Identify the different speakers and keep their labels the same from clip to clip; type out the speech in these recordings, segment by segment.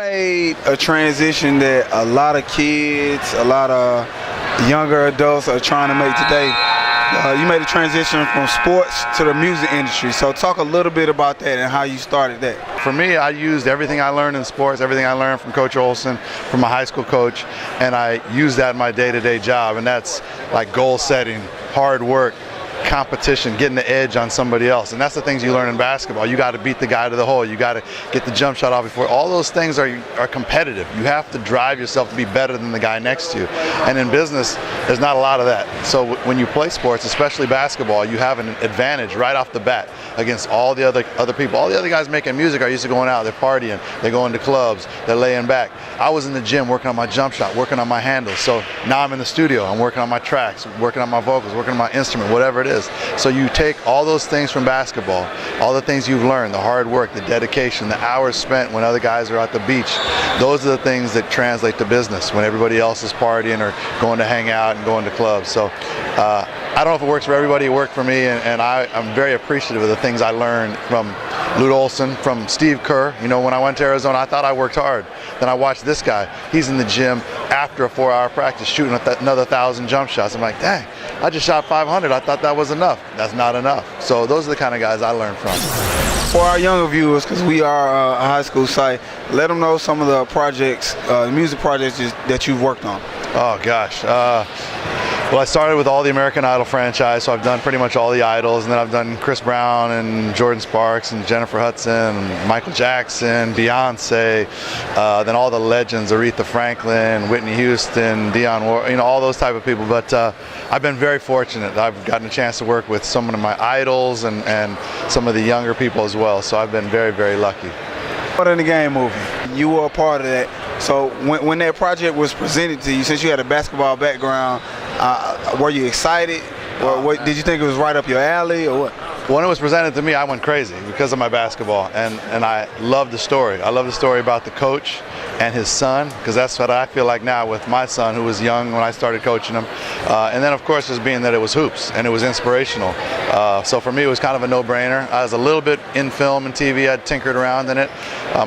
Speaker 1: made a transition that a lot of kids, a lot of younger adults are trying to make today. You made a transition from sports to the music industry. So talk a little bit about that and how you started that.
Speaker 2: For me, I used everything I learned in sports, everything I learned from Coach Olson, from my high school coach, and I use that in my day-to-day job. And that's like goal setting, hard work, competition, getting the edge on somebody else. And that's the things you learn in basketball. You got to beat the guy to the hole. You got to get the jump shot off before. All those things are competitive. You have to drive yourself to be better than the guy next to you. And in business, there's not a lot of that. So when you play sports, especially basketball, you have an advantage right off the bat against all the other people. All the other guys making music are used to going out, they're partying, they're going to clubs, they're laying back. I was in the gym working on my jump shot, working on my handles. So now I'm in the studio, I'm working on my tracks, working on my vocals, working on my instrument, whatever it is. So you take all those things from basketball, all the things you've learned, the hard work, the dedication, the hours spent when other guys are at the beach. Those are the things that translate to business when everybody else is partying or going to hang out and going to clubs. So I don't know if it works for everybody. It worked for me, and I'm very appreciative of the things I learned from Lute Olson, from Steve Kerr. You know, when I went to Arizona, I thought I worked hard. Then I watched this guy. He's in the gym after a 4-hour practice shooting another 1,000 jump shots. I'm like, dang, I just shot 500. I thought that was enough. That's not enough. So those are the kind of guys I learned from.
Speaker 1: For our younger viewers, because we are a high school site, let them know some of the projects, music projects that you've worked on.
Speaker 2: Oh gosh. Well, I started with all the American Idol franchise, so I've done pretty much all the idols, and then I've done Chris Brown and Jordan Sparks and Jennifer Hudson, and Michael Jackson, Beyonce, then all the legends, Aretha Franklin, Whitney Houston, Dionne Warwick, you know, all those type of people. But I've been very fortunate. I've gotten a chance to work with some of my idols and some of the younger people as well, so I've been very, very lucky.
Speaker 1: But in the Game movie, you were a part of that. So when that project was presented to you, since you had a basketball background, were you excited? Or did you think it was right up your alley, or what?
Speaker 2: When it was presented to me, I went crazy because of my basketball, and I love the story. I love the story about the coach and his son, because that's what I feel like now with my son, who was young when I started coaching him. And then, of course, just being that it was hoops and it was inspirational. So for me, it was kind of a no-brainer. I was a little bit in film and TV. I'd tinkered around in it.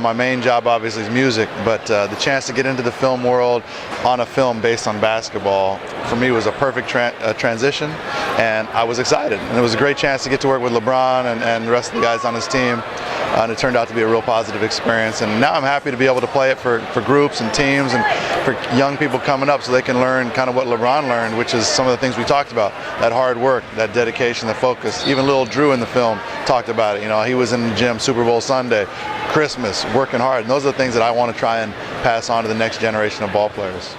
Speaker 2: My main job, obviously, is music, but the chance to get into the film world on a film based on basketball, for me, was a perfect transition, and I was excited. And it was a great chance to get to work with LeBron and the rest of the guys on his team, and it turned out to be a real positive experience. And now I'm happy to be able to play it for groups and teams and for young people coming up, so they can learn kind of what LeBron learned, which is some of the things we talked about, that hard work, that dedication, the focus. Even little Drew in the film talked about it. You know, he was in the gym Super Bowl Sunday, Christmas, working hard, and those are the things that I want to try and pass on to the next generation of ball players.